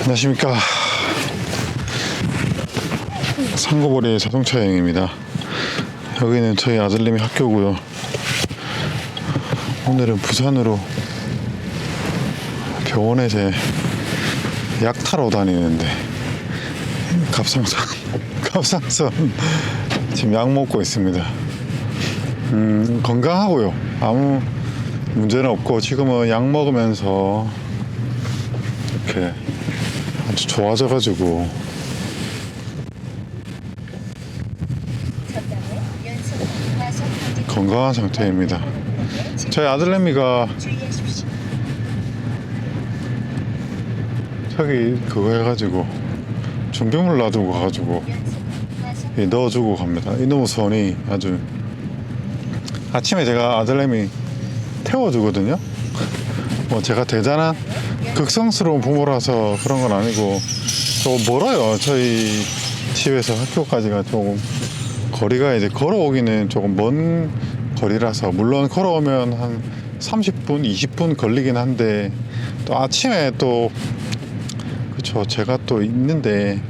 안녕하십니까. 상고보리 자동차 여행입니다. 여기는 저희 아들님이 학교고요. 오늘은 부산으로 병원에 제 약 타러 다니는데 갑상선 지금 약 먹고 있습니다. 건강하고요. 아무 문제는 없고 지금은 약 먹으면서 이렇게 아주 좋아져가지고 건강한 상태입니다. 저희 아들내미가 저기 그거 해가지고 준비물 놔두고 가가지고 넣어주고 갑니다. 이놈의 손이 아주 아침에 제가 아들내미 태워주거든요. 뭐 제가 대단한 극성스러운 부모라서 그런 건 아니고 조금 멀어요. 저희 집에서 학교까지가 조금 거리가 이제 걸어오기는 조금 먼 거리라서, 물론 걸어오면 한 30분, 20분 걸리긴 한데 또 아침에 또 그쵸, 제가 또 있는데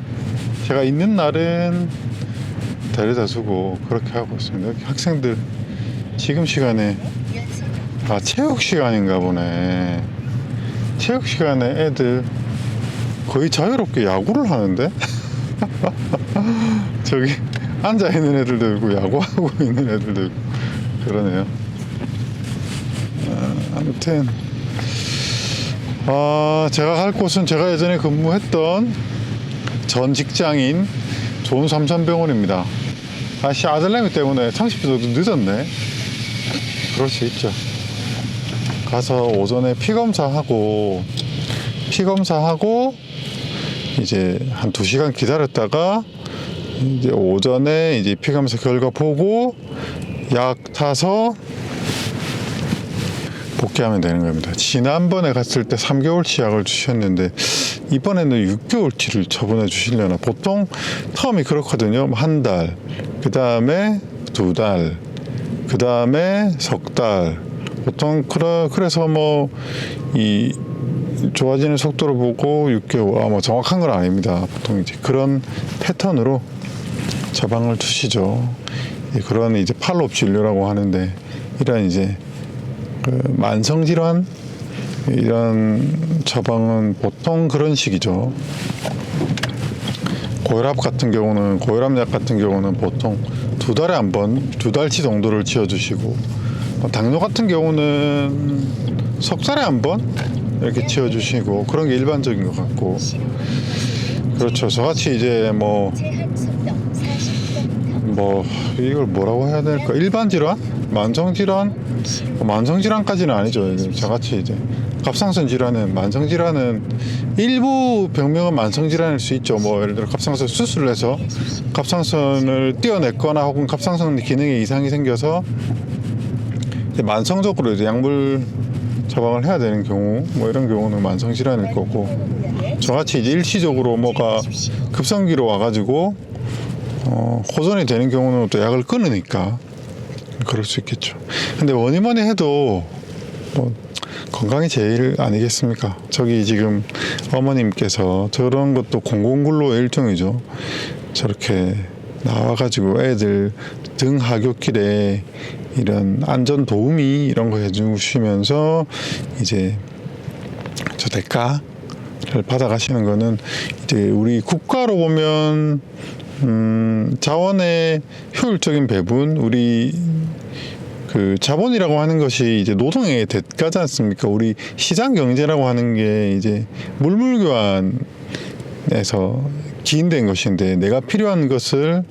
제가 있는 날은 데려다 주고 그렇게 하고 있습니다. 학생들 지금 시간에 체육 시간인가 보네. 체육 시간에 애들 거의 자유롭게 야구를 하는데 저기 앉아 있는 애들도 있고 야구하고 있는 애들도 있고 그러네요. 아무튼 제가 갈 곳은 제가 예전에 근무했던 전 직장인 좋은 삼천병원입니다. 아들내미 때문에 30분 정도 늦었네. 그럴 수 있죠. 가서 오전에 피검사하고 이제 한 2시간 기다렸다가 이제 오전에 이제 피검사 결과 보고 약 타서 복귀하면 되는 겁니다. 지난번에 갔을 때 3개월치 약을 주셨는데 이번에는 6개월치를 처분해 주시려나. 보통 텀이 그렇거든요. 한 달, 그 다음에 2달, 그 다음에 석 달. 보통 그래서 뭐 이 좋아지는 속도를 보고 6개월, 정확한 건 아닙니다. 보통 이제 그런 패턴으로 처방을 주시죠. 그런 이제 팔로업 진료라고 하는데, 이런 이제 만성 질환 이런 처방은 보통 그런 식이죠. 고혈압 약 같은 경우는 보통 2달에 한 번, 2달치 정도를 지어주시고, 당뇨 같은 경우는 석 달에 한 번 이렇게 지어주시고, 그런 게 일반적인 것 같고. 그렇죠. 저같이 이제 뭐 이걸 뭐라고 해야 될까? 일반 질환? 만성 질환까지는 아니죠. 저같이 이제 갑상선 질환은, 만성 질환은 일부 병명은 만성 질환일 수 있죠. 뭐 예를 들어 갑상선 수술을 해서 갑상선을 떼어냈거나 혹은 갑상선 기능에 이상이 생겨서 이제 만성적으로 이제 약물 처방을 해야 되는 경우, 뭐 이런 경우는 만성 질환일 거고, 저같이 이제 일시적으로 뭐가 급성기로 와가지고 호전이 되는 경우는 또 약을 끊으니까 그럴 수 있겠죠. 근데 뭐니 해도 뭐 건강이 제일 아니겠습니까? 저기 지금 어머님께서 저런 것도 공공근로의 일종이죠. 저렇게 나와가지고 애들 등 하굣길에 이런 안전 도우미 이런 거 해주시면서 이제 저 대가를 받아가시는 거는 이제 우리 국가로 보면 자원의 효율적인 배분, 우리 그 자본이라고 하는 것이 이제 노동의 대가지 않습니까? 우리 시장 경제라고 하는 게 이제 물물교환에서 기인된 것인데, 내가 필요한 것을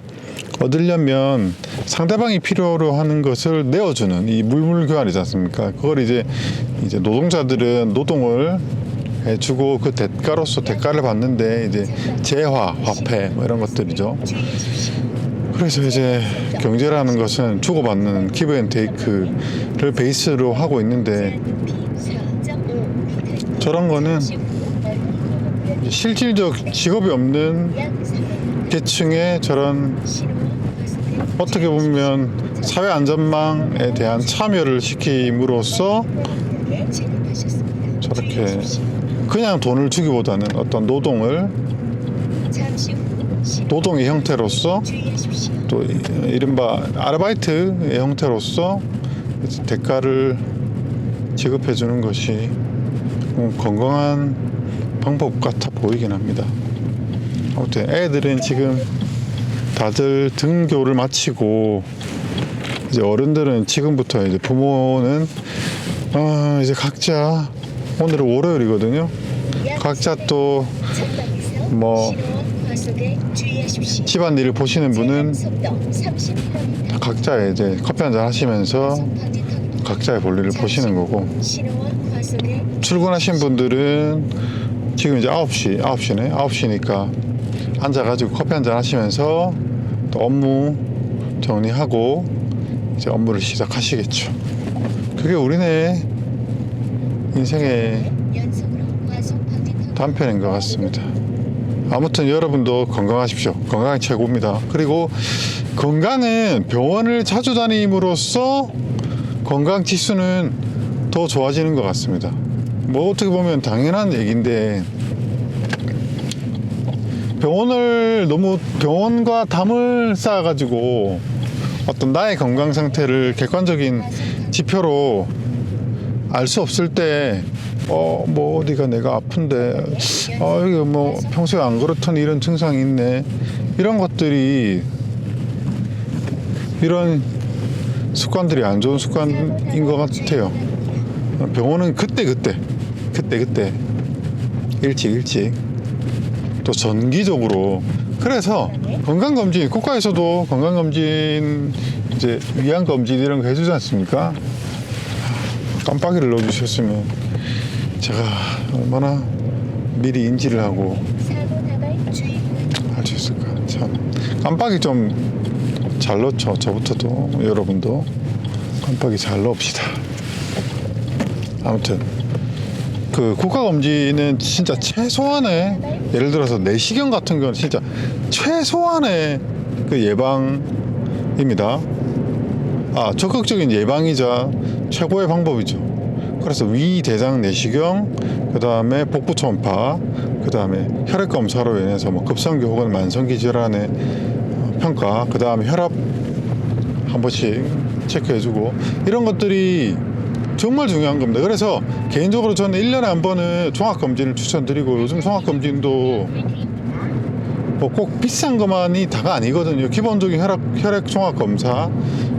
얻으려면 상대방이 필요로 하는 것을 내어주는 이 물물교환이지 않습니까? 그걸 이제 노동자들은 노동을 해주고 그 대가로서 대가를 받는데 이제 재화, 화폐 뭐 이런 것들이죠. 그래서 이제 경제라는 것은 주고받는 기브 앤 테이크를 베이스로 하고 있는데, 저런 거는 실질적 직업이 없는 계층의 저런 어떻게 보면 사회 안전망에 대한 참여를 시킴으로써 저렇게 그냥 돈을 주기보다는 어떤 노동을 잠시 후 신호 노동의 형태로서 주의하십시오. 또 이른바 아르바이트의 형태로서 대가를 지급해 주는 것이 건강한 방법 같아 보이긴 합니다. 아무튼 애들은 지금 다들 등교를 마치고 이제 어른들은 지금부터 이제 부모는 이제 각자 오늘은 월요일이거든요. 각자 또 뭐 집안일을 보시는 분은 각자 이제 커피 한잔 하시면서 각자의 볼일을 보시는 거고, 출근하신 분들은 지금 이제 9시네. 9시니까 앉아가지고 커피 한잔 하시면서 또 업무 정리하고 이제 업무를 시작하시겠죠. 그게 우리네 인생의 단편인 것 같습니다. 아무튼 여러분도 건강하십시오. 건강이 최고입니다. 그리고 건강은 병원을 자주 다님으로써 건강 지수는 더 좋아지는 것 같습니다. 뭐 어떻게 보면 당연한 얘기인데, 병원과 담을 쌓아가지고 어떤 나의 건강 상태를 객관적인 지표로 알 수 없을 때, 뭐 어디가 내가 아픈데, 여기 뭐 평소에 안 그렇던 이런 증상이 있네. 이런 것들이, 이런 습관들이 안 좋은 습관인 것 같아요. 병원은 그때 일찍 또 정기적으로. 그래서 건강검진, 국가에서도 건강검진 이제 위암검진 이런 거 해주지 않습니까? 깜빡이를 넣어주셨으면 제가 얼마나 미리 인지를 하고 할 수 있을까. 참 깜빡이 좀 잘 넣죠. 저부터도 여러분도 깜빡이 잘 넣읍시다. 아무튼 그 국가검진은 진짜 최소한의, 예를 들어서 내시경 같은 건 진짜 최소한의 그 예방입니다. 적극적인 예방이자 최고의 방법이죠. 그래서 위, 대장, 내시경, 그 다음에 복부 초음파, 그 다음에 혈액 검사로 인해서 뭐 급성기 혹은 만성기 질환의 평가, 그 다음에 혈압 한 번씩 체크해주고, 이런 것들이 정말 중요한 겁니다. 그래서 개인적으로 저는 1년에 한 번은 종합검진을 추천드리고, 요즘 종합검진도 뭐 꼭 비싼 것만이 다가 아니거든요. 기본적인 혈액 종합검사,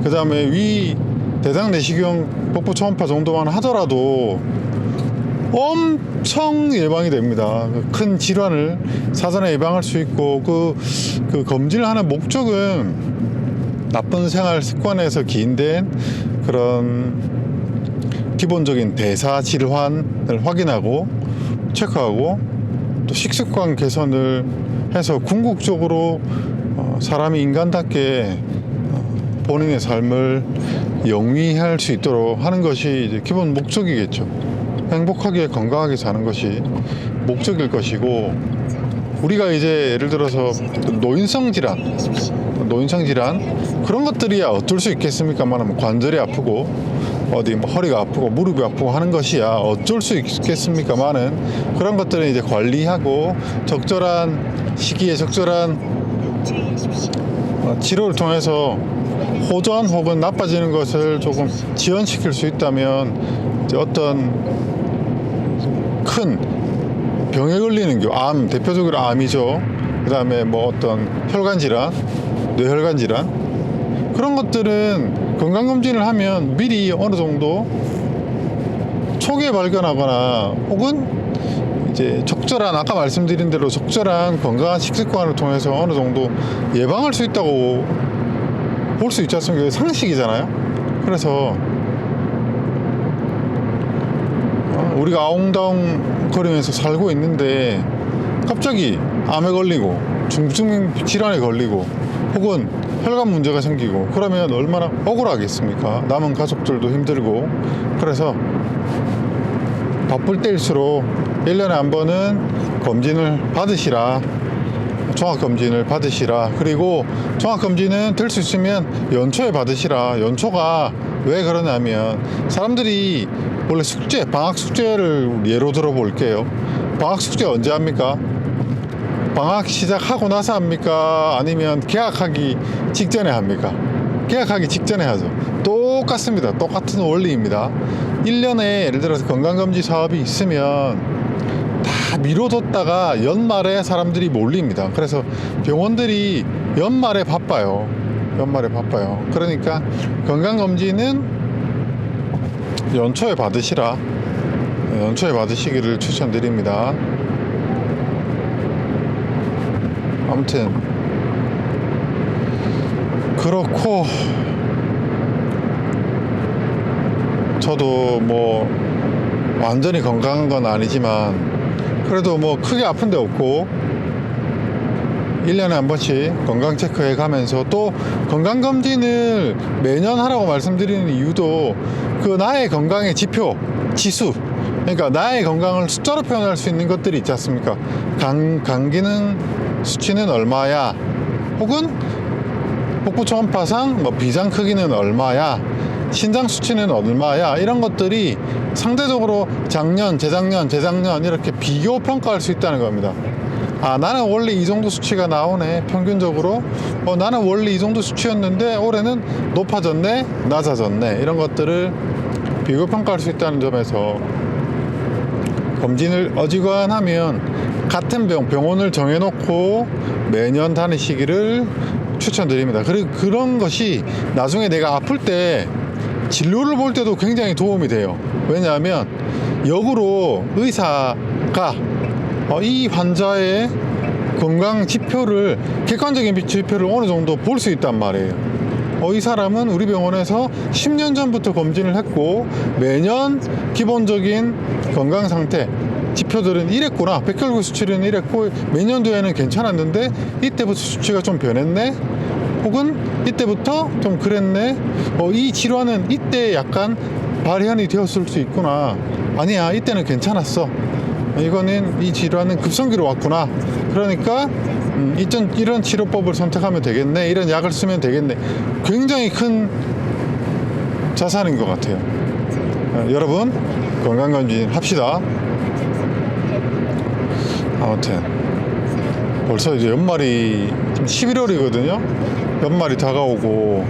그 다음에 위, 대장, 내시경, 복부 초음파 정도만 하더라도 엄청 예방이 됩니다. 큰 질환을 사전에 예방할 수 있고, 그 검진을 하는 목적은 나쁜 생활 습관에서 기인된 그런 기본적인 대사 질환을 확인하고 체크하고, 또 식습관 개선을 해서 궁극적으로 사람이 인간답게 본인의 삶을 영위할 수 있도록 하는 것이 이제 기본 목적이겠죠. 행복하게 건강하게 사는 것이 목적일 것이고, 우리가 이제 예를 들어서 노인성 질환 그런 것들이야 어쩔 수 있겠습니까만, 관절이 아프고 어디 뭐 허리가 아프고 무릎이 아프고 하는 것이야 어쩔 수 있겠습니까만은, 그런 것들은 이제 관리하고 적절한 시기에 적절한 치료를 통해서 호전 혹은 나빠지는 것을 조금 지연시킬 수 있다면, 이제 어떤 큰 병에 걸리는 암, 대표적으로 암이죠. 그 다음에 뭐 어떤 혈관 질환, 뇌혈관 질환, 그런 것들은 건강검진을 하면 미리 어느 정도 초기에 발견하거나, 혹은 이제 적절한, 아까 말씀드린 대로 적절한 건강한 식습관을 통해서 어느 정도 예방할 수 있다고 볼 수 있지 않습니까? 상식이잖아요. 그래서 우리가 아웅다웅 거리면서 살고 있는데 갑자기 암에 걸리고 중증 질환에 걸리고 혹은 혈관 문제가 생기고 그러면 얼마나 억울하겠습니까? 남은 가족들도 힘들고. 그래서 바쁠 때일수록 1년에 한 번은 검진을 받으시라. 종합검진을 받으시라. 그리고 종합검진은 될 수 있으면 연초에 받으시라. 연초가 왜 그러냐면, 사람들이 원래 숙제, 방학 숙제를 예로 들어볼게요. 방학 숙제 언제 합니까? 방학 시작하고 나서 합니까? 아니면 개학하기 직전에 합니까? 개학하기 직전에 하죠. 똑같습니다. 똑같은 원리입니다. 1년에 예를 들어서 건강검진 사업이 있으면 다 미뤄뒀다가 연말에 사람들이 몰립니다. 그래서 병원들이 연말에 바빠요. 그러니까 건강검진은 연초에 받으시라. 연초에 받으시기를 추천드립니다. 아무튼 그렇고 저도 뭐 완전히 건강한 건 아니지만 그래도 뭐 크게 아픈 데 없고 1년에 한 번씩 건강 체크해 가면서 또 건강검진을 매년 하라고 말씀드리는 이유도 그 나의 건강의 지표, 지수, 그러니까 나의 건강을 숫자로 표현할 수 있는 것들이 있지 않습니까? 간 기능 수치는 얼마야, 혹은 복부 초음파상 뭐 비장 크기는 얼마야, 신장 수치는 얼마야, 이런 것들이 상대적으로 작년, 재작년 이렇게 비교 평가할 수 있다는 겁니다. 아, 나는 원래 이 정도 수치가 나오네, 평균적으로. 나는 원래 이 정도 수치였는데 올해는 높아졌네, 낮아졌네, 이런 것들을 비교 평가할 수 있다는 점에서 검진을 어지간하면 같은 병원을 정해놓고 매년 다니시기를 추천드립니다. 그리고 그런 것이 나중에 내가 아플 때 진료를 볼 때도 굉장히 도움이 돼요. 왜냐하면 역으로 의사가 이 환자의 건강 지표를, 객관적인 지표를 어느 정도 볼 수 있단 말이에요. 이 사람은 우리 병원에서 10년 전부터 검진을 했고 매년 기본적인 건강 상태 지표들은 이랬구나, 백혈구 수치는 이랬고 매년도에는 괜찮았는데 이때부터 수치가 좀 변했네, 혹은 이때부터 좀 그랬네, 이 질환은 이때 약간 발현이 되었을 수 있구나, 아니야 이때는 괜찮았어, 이거는 이 질환은 급성기로 왔구나, 그러니까 이런 치료법을 선택하면 되겠네, 이런 약을 쓰면 되겠네. 굉장히 큰 자산인 것 같아요. 여러분 건강검진 합시다. 아무튼 벌써 이제 연말이 11월이거든요 연말이 다가오고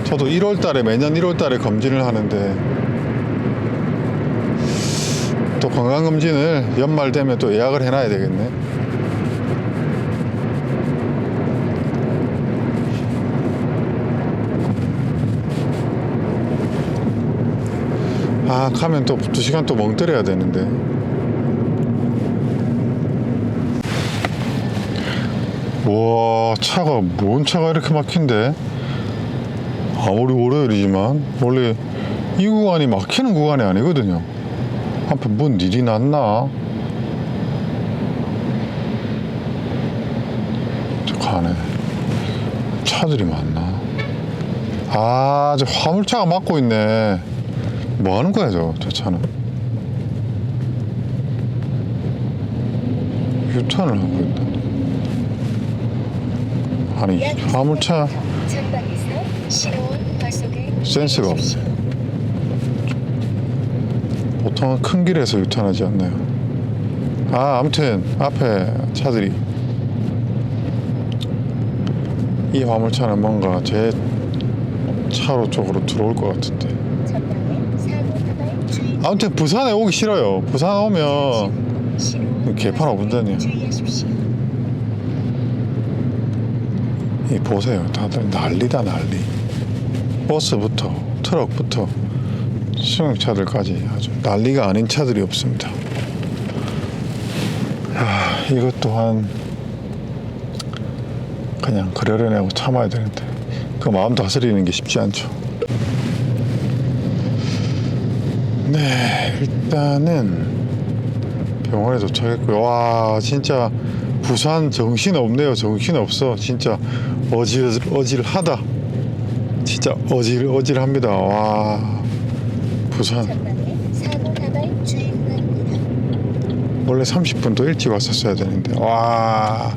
저도 1월달에, 매년 1월달에 검진을 하는데 또 건강검진을 연말 되면 또 예약을 해놔야 되겠네. 가면 또 2시간 또 멍 때려야 되는데. 와, 차가, 뭔 차가 이렇게 막힌데? 아무리 월요일이지만 원래 이 구간이 막히는 구간이 아니거든요. 한편 뭔 일이 났나? 저 가네. 차들이 많나? 저 화물차가 막고 있네. 뭐 하는 거야, 저 차는? 유턴을 하고 있다. 아니, 화물차 센스가 없네. 보통은 큰 길에서 유턴하지 않나요? 아무튼 앞에 차들이, 이 화물차는 뭔가 제 차로 쪽으로 들어올 것 같은데. 아무튼 부산에 오기 싫어요. 부산 오면 개판 오분다니요. 이 보세요, 다들 난리다, 난리. 버스부터 트럭부터 승용차들까지 아주 난리가 아닌 차들이 없습니다. 이것 또한 그냥 그러려내고 참아야 되는데 그 마음 다스리는 게 쉽지 않죠. 네, 일단은 병원에 도착했고요. 와, 진짜 부산 정신없네요. 정신없어. 진짜 어질하다. 진짜 어질합니다. 와, 부산 원래 30분 더 일찍 왔었어야 되는데, 와,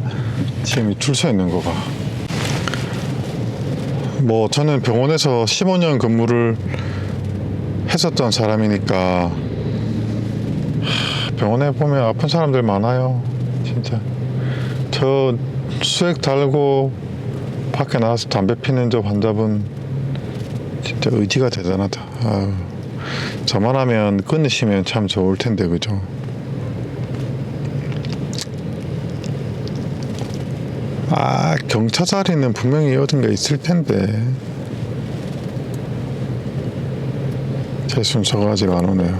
지금 줄 서 있는 거가. 뭐 저는 병원에서 15년 근무를 했었던 사람이니까 병원에 보면 아픈 사람들 많아요. 진짜 저 수액 달고 밖에 나가서 담배 피는 저 환자분 진짜 의지가 대단하다. 아유, 저만 하면 끊으시면 참 좋을 텐데 그죠? 아, 경차 자리는 분명히 어딘가 있을 텐데 제 순서가 아직 안 오네요.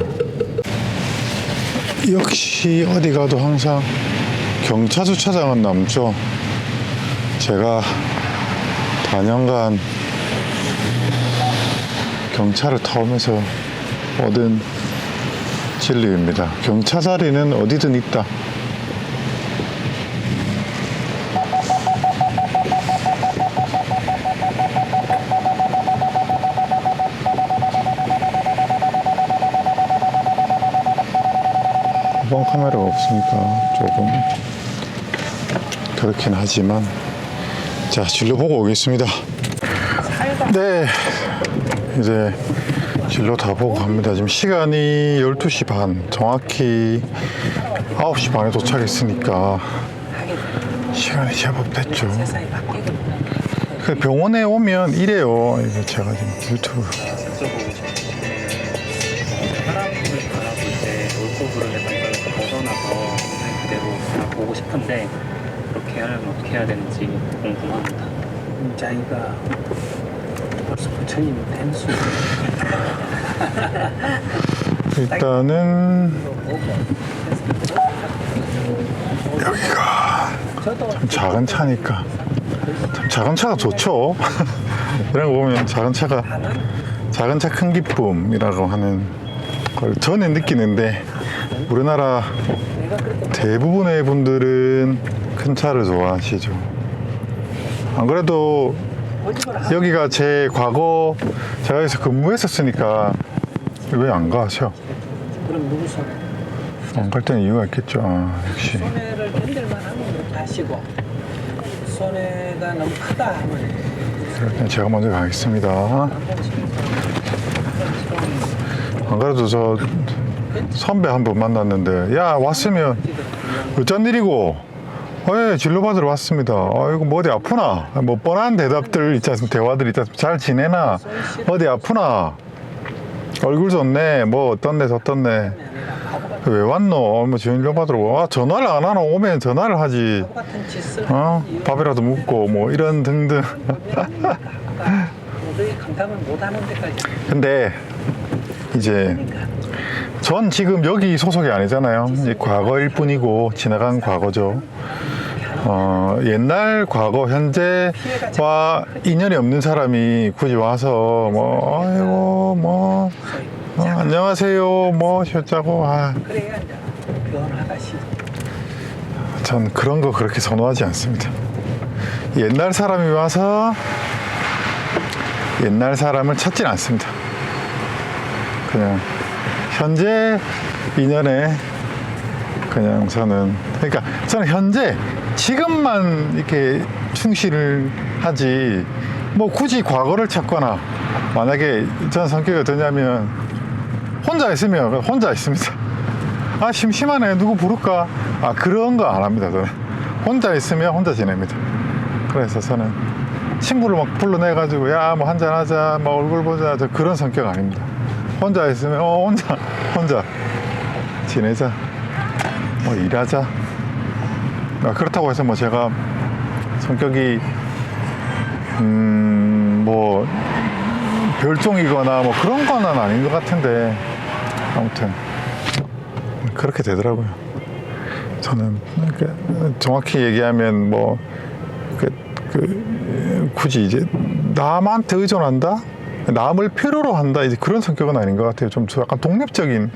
역시 어디 가도 항상 경차 주차장은 남죠. 제가 다년간 경차를 타오면서 얻은 진리입니다. 경차 자리는 어디든 있다. 후방 카메라가 없으니까 조금 그렇긴 하지만 자, 진로 보고 오겠습니다. 네, 이제 진로 다 보고 갑니다. 지금 시간이 12시 반, 정확히 9시 반에 도착했으니까 시간이 제법 됐죠. 그 병원에 오면 이래요. 이게 제가 지금 유튜브 사람을 바라볼 때 올고브름의 관점에서 벗어나서 인생 그대로 바라보고 싶은데 그렇게 하려면 어떻게 해야 되는지 궁금합니다. 자기가 벌써 부처님 됨수 일단은 여기가 참 작은 차니까 참 작은 차가 좋죠. 이런 거 보면 작은 차 큰 기쁨이라고 하는 걸 저는 느끼는데 우리나라 대부분의 분들은 큰 차를 좋아하시죠. 안 그래도 여기가 제 과거 제가 여기서 근무했었으니까 왜 안 가셔? 그럼 누구 손? 안 갈 때는 이유가 있겠죠. 아, 역시 손해를 견딜만 하면 가시고 손해가 너무 크다 하면 그냥 제가 먼저 가겠습니다. 안 그래도 저 선배 한 분 만났는데 야 왔으면 어쩐 일이고 예, 진료 받으러 왔습니다. 이거 뭐 어디 아프나? 뭐 뻔한 대답들 있지 않습니까? 대화들 있지 않습니까? 잘 지내나? 어디 아프나? 얼굴 좋네. 뭐 어떻네 저떻네. 왜 왔노? 뭐 진료 받으러 와. 전화를 안 하나? 오면 전화를 하지. 똑같은 짓을 밥이라도 묵고 뭐 이런 등등. 도저히 감당을 못하는 데까지 근데 이제 전 지금 여기 소속이 아니잖아요. 이제 과거일 뿐이고 지나간 과거죠. 옛날 과거 현재와 인연이 없는 사람이 굳이 와서 뭐 아이고 뭐 안녕하세요 뭐 쉬었자고 그래야 이제 변화가시 전 그런 거 그렇게 선호하지 않습니다. 옛날 사람이 와서 옛날 사람을 찾진 않습니다. 그냥 현재 인연에 그냥 저는 그러니까 저는 현재 지금만 이렇게 충실을 하지 뭐 굳이 과거를 찾거나 만약에 저는 성격이 어떠냐면 혼자 있으면 혼자 있습니다. 아 심심하네 누구 부를까 그런 거 안 합니다. 저는 혼자 있으면 혼자 지냅니다. 그래서 저는 친구를 막 불러내가지고 야 뭐 한잔하자 뭐 얼굴 보자 저 그런 성격 아닙니다. 혼자 있으면 혼자 지내자 뭐 일하자 그렇다고 해서 뭐 제가 성격이 뭐 별종이거나 뭐 그런 거는 아닌 것 같은데 아무튼 그렇게 되더라고요. 저는 정확히 얘기하면 뭐 굳이 이제 남한테 의존한다? 남을 필요로 한다? 이제 그런 성격은 아닌 것 같아요. 좀 약간 독립적인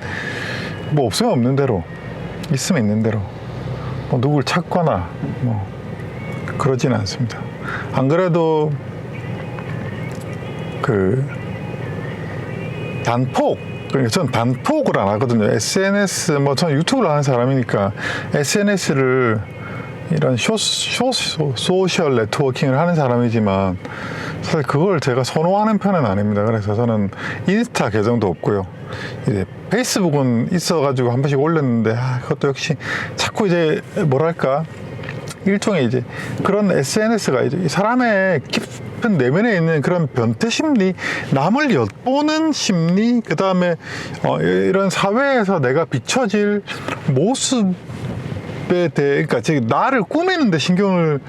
뭐 없으면 없는 대로 있으면 있는 대로 뭐 누굴 찾거나 뭐 그러지는 않습니다. 안 그래도 그 단폭 그러니까 전 단폭을 안 하거든요. SNS 뭐 전 유튜브를 하는 사람이니까 SNS를 이런 소셜 네트워킹을 하는 사람이지만 사실 그걸 제가 선호하는 편은 아닙니다. 그래서 저는 인스타 계정도 없고요. 이제 페이스북은 있어가지고 한 번씩 올렸는데 그것도 역시 자꾸 이제 뭐랄까 일종의 이제 그런 SNS가 이제 사람의 깊은 내면에 있는 그런 변태 심리, 남을 엿보는 심리, 그 다음에 이런 사회에서 내가 비춰질 모습에 대해, 그러니까 즉 나를 꾸미는데 신경을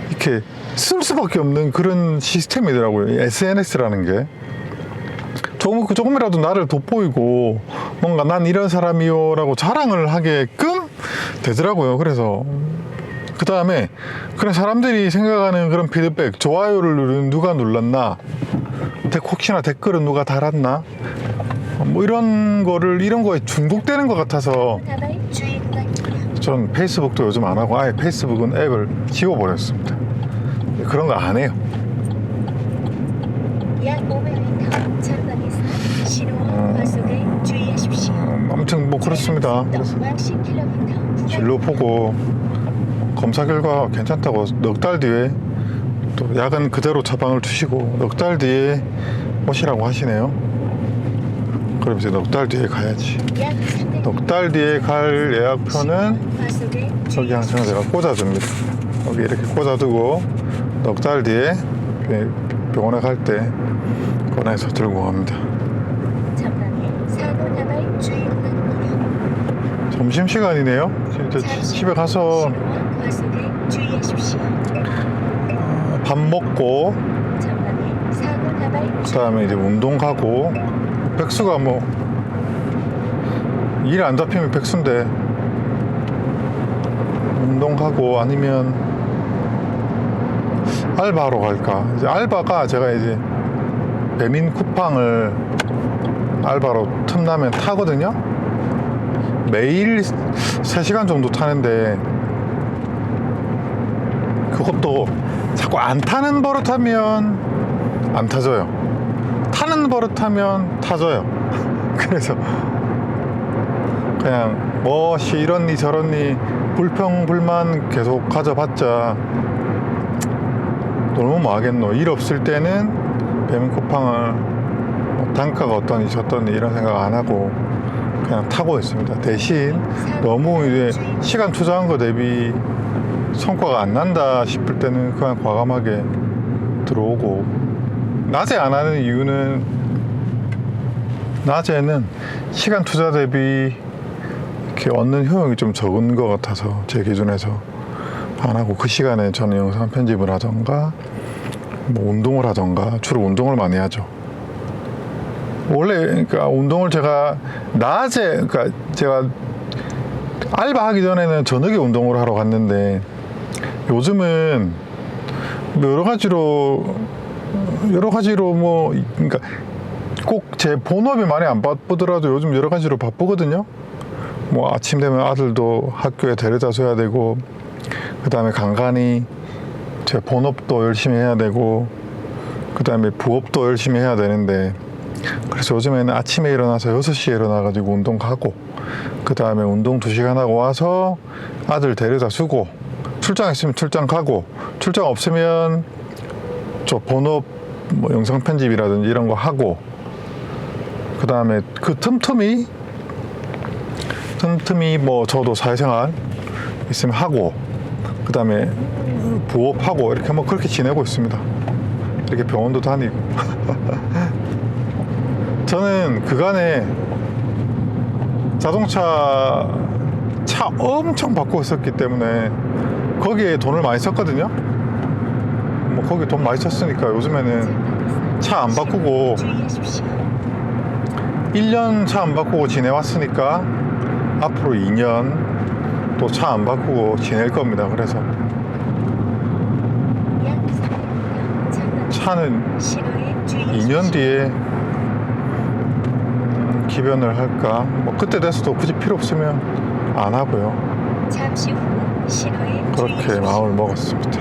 이렇게 쓸 수밖에 없는 그런 시스템이더라고요. SNS라는 게. 조금이라도 나를 돋보이고 뭔가 난 이런 사람이요라고 자랑을 하게끔 되더라고요. 그래서 그 다음에 그런 사람들이 생각하는 그런 피드백, 좋아요를 누가 눌렀나, 혹시나 댓글은 누가 달았나, 뭐 이런 거에 중독되는 것 같아서 다발 주의 구간입니다. 전 페이스북도 요즘 안 하고 아예 페이스북은 앱을 지워버렸습니다. 그런 거 안 해요. 약 500m 전방에서 신호와 과속에 주의하십시오. 아무튼 뭐 그렇습니다. 그래서 약 10km 진로 보고 검사 결과 괜찮다고 넉 달 뒤에 또 약은 그대로 처방을 주시고 넉 달 뒤에 오시라고 하시네요. 그럼 이제 넉 달 뒤에 가야지. 약 300m 넉 달 뒤에 갈 예약표는 과속에 저기 항상 제가 꽂아줍니다. 여기 이렇게 꽂아두고 넉 달 뒤에 병원에 갈 때 꺼내서 들고 갑니다. 전방에 사고 다발 주의 구간입니다. 점심시간이네요. 이제 집에 가서 신호와 과속에 주의하십시오. 밥 먹고 전방에 사고 다발 그 다음에 이제 운동 가고, 백수가 뭐 일 안 잡히면 백수인데 운동 가고 아니면 알바하러 갈까. 이제 알바가 제가 이제 배민 쿠팡을 알바로 틈나면 타거든요. 매일 3시간 정도 타는데 그것도 자꾸 안 타는 버릇하면 안 타져요. 타는 버릇하면 타져요. 그래서 그냥 뭐시 이런니 저런니 불평불만 계속 가져봤자 너무 뭐 하겠노. 일 없을 때는 배민쿠팡을 뭐 단가가 어떠니 저떠니 이런 생각 안 하고 그냥 타고 있습니다. 대신 너무 이제 시간 투자한 거 대비 성과가 안 난다 싶을 때는 그냥 과감하게 들어오고, 낮에 안 하는 이유는 낮에는 시간 투자 대비 이렇게 얻는 효용이 좀 적은 것 같아서 제 기준에서 안 하고, 그 시간에 저는 영상 편집을 하던가 뭐 운동을 하던가, 주로 운동을 많이 하죠. 원래 그러니까 운동을 제가 낮에, 그러니까 제가 알바하기 전에는 저녁에 운동을 하러 갔는데 요즘은 뭐 여러 가지로 뭐 그러니까 꼭 제 본업이 많이 안 바쁘더라도 요즘 여러 가지로 바쁘거든요. 뭐 아침 되면 아들도 학교에 데려다 줘야 되고, 그 다음에 간간히 제 본업도 열심히 해야 되고, 그 다음에 부업도 열심히 해야 되는데, 그래서 요즘에는 아침에 일어나서 6시에 일어나가지고 운동 가고, 그 다음에 운동 2시간 하고 와서 아들 데려다 주고, 출장 있으면 출장 가고, 출장 없으면 저 본업 뭐 영상 편집이라든지 이런 거 하고, 그 다음에 그 틈틈이 뭐 저도 사회생활 있으면 하고, 그 다음에 부업하고 이렇게 뭐 그렇게 지내고 있습니다. 이렇게 병원도 다니고. 저는 그간에 자동차 차 엄청 바꾸고 있었기 때문에 거기에 돈을 많이 썼거든요. 뭐 거기 돈 많이 썼으니까 요즘에는 차 안 바꾸고 주의하십시오. 1년 차 안 바꾸고 지내왔으니까 앞으로 2년 또 차 안 바꾸고 지낼 겁니다. 그래서 약 300m 전방 차는 신호에 2년 주의하십시오. 뒤에 기변을 할까? 뭐 그때 돼서도 굳이 필요 없으면 안 하고요. 잠시 후 신호에 그렇게 주의하십시오. 마음을 먹었습니다.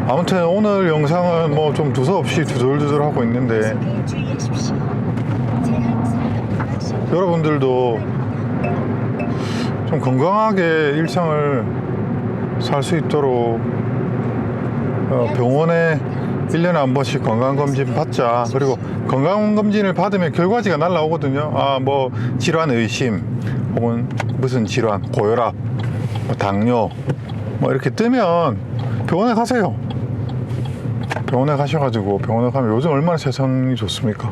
아무튼 오늘 영상은 뭐 좀 두서없이 두들두들 하고 있는데, 과속에 주의하십시오. 제한 속도 80km 여러분들도 좀 건강하게 일상을 살 수 있도록 병원에 1년에 한 번씩 건강검진 받자. 그리고 건강검진을 받으면 결과지가 날라오거든요. 아, 뭐 질환 의심 혹은 무슨 질환, 고혈압, 뭐 당뇨 뭐 이렇게 뜨면 병원에 가세요. 병원에 가셔가지고 병원에 가면 요즘 얼마나 세상이 좋습니까?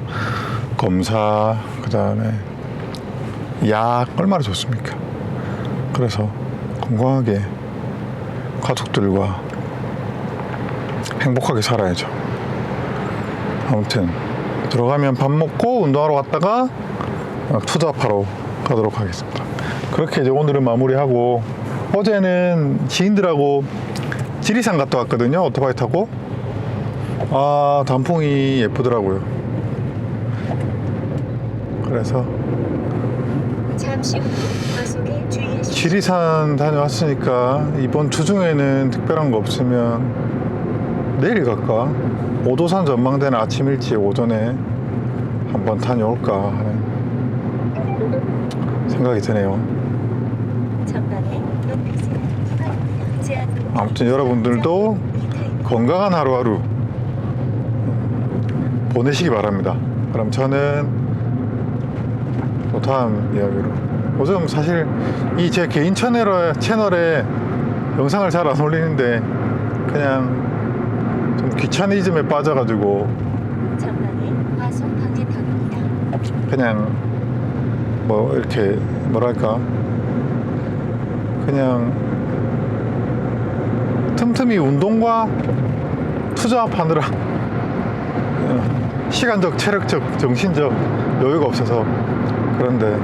검사, 그 다음에 약 얼마나 좋습니까? 그래서 건강하게 가족들과 행복하게 살아야죠. 아무튼 들어가면 밥 먹고 운동하러 갔다가 투잡하러 가도록 하겠습니다. 그렇게 이제 오늘은 마무리하고, 어제는 지인들하고 지리산 갔다 왔거든요. 오토바이 타고. 아, 단풍이 예쁘더라고요. 그래서 잠시 후 과속에 주의하십시오. 지리산 다녀왔으니까 이번 주 중에는 특별한 거 없으면 내일 갈까? 오도산 전망대는 아침 일찍 오전에 한번 다녀올까 하는 생각이 드네요. 전방에 눈빛은 제한으로 아무튼 여러분들도 건강한 하루하루 보내시기 바랍니다. 그럼 저는 또 다음 이야기로, 요즘 사실 이 제 개인 채널에 영상을 잘 안 올리는데 그냥 좀 귀차니즘에 빠져가지고 전방에 과속 방지턱입니다. 그냥 뭐 이렇게 뭐랄까 그냥 틈틈이 운동과 투잡하느라 시간적, 체력적, 정신적 여유가 없어서. 그런데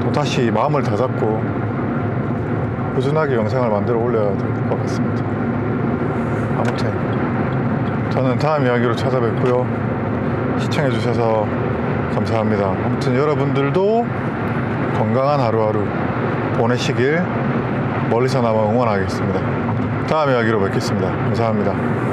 또 다시 마음을 다잡고 꾸준하게 영상을 만들어 올려야 될 것 같습니다. 아무튼 저는 다음 이야기로 찾아뵙고요. 시청해 주셔서 감사합니다. 아무튼 여러분들도 건강한 하루하루 보내시길 멀리서나마 응원하겠습니다. 다음 이야기로 뵙겠습니다. 감사합니다.